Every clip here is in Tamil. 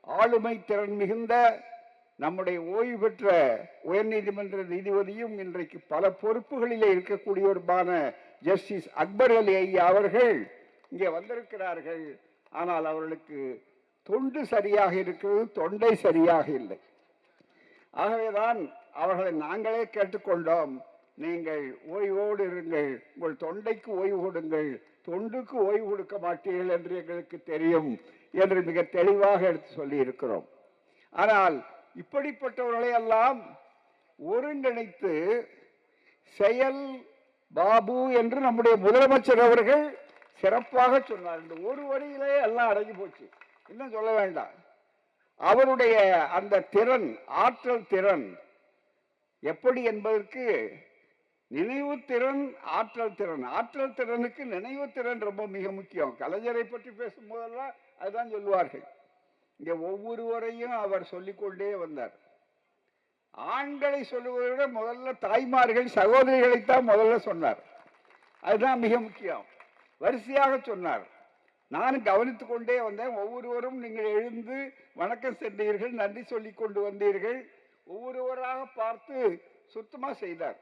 ஆளுமை திறன் மிகுந்த நம்முடைய ஓய்வு பெற்ற உயர்நீதிமன்ற நீதிபதியும் இன்றைக்கு பல பொறுப்புகளிலே இருக்கக்கூடியவருமான ஜஸ்டிஸ் அக்பர் அலி ஐயா அவர்கள் இங்கே வந்திருக்கிறார்கள். ஆனால் அவர்களுக்கு தொண்டு சரியாக இருக்கிறது, தொண்டை சரியாக இல்லை. ஆகவேதான் அவர்களை நாங்களே கேட்டுக்கொண்டோம், நீங்கள் ஓய்வோடு இருங்கள், உங்கள் தொண்டைக்கு ஓய்வு கொடுங்கள், தொண்டுக்கு ஓய்வு கொடுக்க மாட்டீர்கள் என்று எங்களுக்கு தெரியும் என்று மிக தெளிவாக எடுத்து சொல்லி இருக்கிறோம். ஆனால் இப்படிப்பட்டவர்களை எல்லாம் ஒருங்கிணைத்து செயல் பாபு என்று நம்முடைய முதலமைச்சர் அவர்கள் சிறப்பாக சொன்னார். இந்த ஒரு வரியிலே எல்லாம் அடங்கி போச்சு, இன்னும் சொல்ல வேண்டாம். அவருடைய அந்த திறன், ஆற்றல் திறன் எப்படி என்பதற்கு நினைவு திறன், ஆற்றல் திறன். ஆற்றல் திறனுக்கு நினைவு திறன் ரொம்ப மிக முக்கியம். கலைஞரை பற்றி பேசும்போதெல்லாம் அதுதான் சொல்லுவார்கள். இங்கே ஒவ்வொருவரையும் அவர் சொல்லிக்கொண்டே வந்தார். ஆண்களை சொல்லுவதை விட முதல்ல தாய்மார்கள், சகோதரிகளைத்தான் முதல்ல சொன்னார். அதுதான் மிக முக்கியம். வரிசையாக சொன்னார். நான் கவனித்துக் கொண்டே வந்தேன். ஒவ்வொருவரும் நீங்கள் எழுந்து வணக்கம் சென்றீர்கள், நன்றி சொல்லி கொண்டு வந்தீர்கள். ஒவ்வொருவராக பார்த்து சுத்தமா செய்தார்.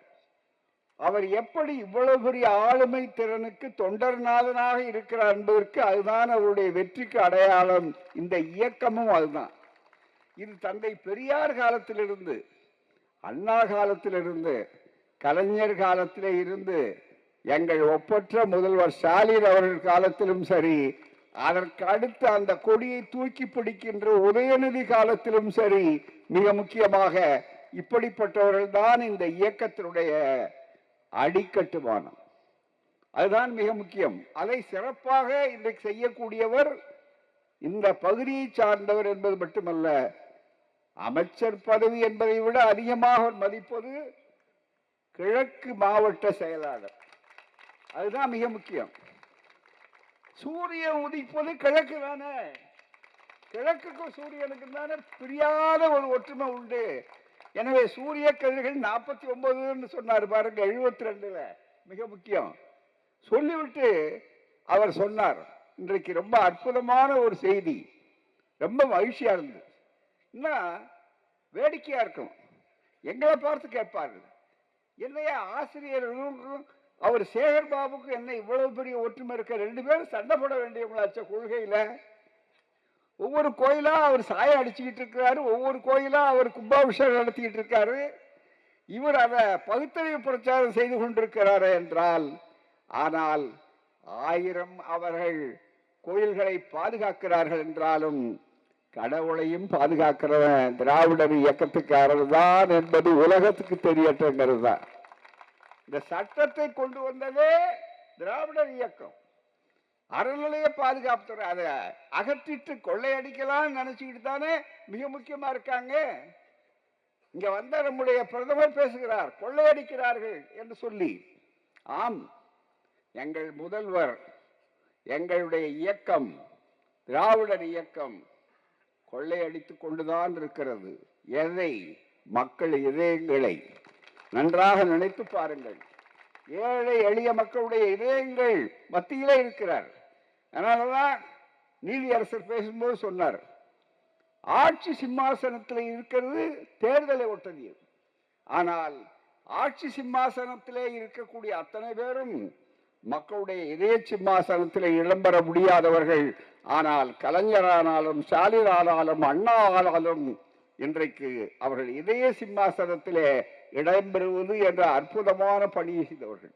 அவர் எப்படி இவ்வளவு பெரிய ஆளுமை திறனுக்கு தொண்டர்நாதனாக இருக்கிறார் என்பதற்கு அதுதான் அவருடைய வெற்றிக்கு அடையாளம். இந்த இயக்கமும் அதுதான். இது தந்தை பெரியார் காலத்திலிருந்து, அண்ணா காலத்திலிருந்து, கலைஞர் காலத்திலே இருந்து, எங்கள் ஒப்பற்ற முதல்வர் ஸ்டாலின் அவர்கள் காலத்திலும் சரி, அதற்கு அடுத்து அந்த கொடியை தூக்கி பிடிக்கின்ற உதயநிதி காலத்திலும் சரி, மிக முக்கியமாக இப்படிப்பட்டவர்கள் தான் இந்த இயக்கத்தினுடைய அடிக்கட்டுமானம். அதுதான் மிக முக்கியம். அதை சிறப்பாக இன்றைக்கு செய்யக்கூடியவர் இந்த பகுதியை சார்ந்தவர் என்பது மட்டுமல்ல, அமைச்சர் பதவி என்பதை விட அதிகமாக மதிப்பது கிழக்கு மாவட்ட செயலாளர். அதுதான் மிக முக்கியம். சூரியன் உதிப்பது கிழக்கு தானே, கிழக்குக்கும் சூரியனுக்கும் தானே பிரியாத ஒரு ஒற்றுமை உண்டு. எனவே சூரிய கதிர்கள் 49 சொன்னார் பாருங்க, 72ல மிக முக்கியம் சொல்லிவிட்டு அவர் சொன்னார். இன்றைக்கு ரொம்ப அற்புதமான ஒரு செய்தி, ரொம்ப மகிழ்ச்சியா இருந்தது. இன்னும் வேடிக்கையா இருக்கும். எங்களை பார்த்து கேட்பார்கள், என்னையா ஆசிரியர்களும் அவர் சேகர் பாபுக்கு என்ன இவ்வளவு பெரிய ஒற்றுமை இருக்க, 2 பேரும் சண்டை போட வேண்டியவங்களாச்ச கொள்கையில. ஒவ்வொரு கோயிலா அவர் சாயம் அடிச்சுக்கிட்டு இருக்கிறாரு, ஒவ்வொரு கோயிலா அவர் கும்பாபிஷேகம் நடத்திக்கிட்டு இருக்காரு. இவர் அதை பகுத்தறிவு பிரச்சாரம் செய்து கொண்டிருக்கிறார் என்றால், ஆனால் 1000 அவர்கள் கோயில்களை பாதுகாக்கிறார்கள் என்றாலும் கடவுளையும் பாதுகாக்கிறவன் திராவிடர் இயக்கத்துக்காரர் தான் என்பது உலகத்துக்கு தெரியட்டுங்கிறது தான். இந்த சட்டத்தை கொண்டு வந்ததே திராவிடர் இயக்கம். அறநிலைய பாதுகாப்பு அதை அகற்றிட்டு கொள்ளையடிக்கலாம் நினைச்சுக்கிட்டு தானே மிக முக்கியமா இருக்காங்க. இங்க வந்த நம்முடைய பிரதமர் பேசுகிறார், கொள்ளையடிக்கிறார்கள் என்று சொல்லி. ஆம், எங்கள் முதல்வர், எங்களுடைய இயக்கம், திராவிடர் இயக்கம் கொள்ளையடித்துக் கொண்டுதான் இருக்கிறது. எதை? மக்கள் இதயங்களை. நன்றாக நினைத்து பாருங்கள். ஏழை எளிய மக்களுடைய இதயங்கள் மத்தியிலே இருக்கிறார். அதனாலதான் நீதியரசர் பேசும்போது சொன்னார், ஆட்சி சிம்மாசனத்தில் இருக்கிறது தேர்தலை ஒட்டதியது. ஆனால் ஆட்சி சிம்மாசனத்திலே இருக்கக்கூடிய அத்தனை பேரும் மக்களுடைய இதய சிம்மாசனத்திலே இடம்பெற முடியாதவர்கள். ஆனால் கலைஞரானாலும், ஸ்டாலின் ஆனாலும், அண்ணா ஆனாலும் இன்றைக்கு அவர்கள் இதய சிம்மாசனத்திலே இடம்பெறுவது என்ற அற்புதமான பணியை செய்தவர்கள்.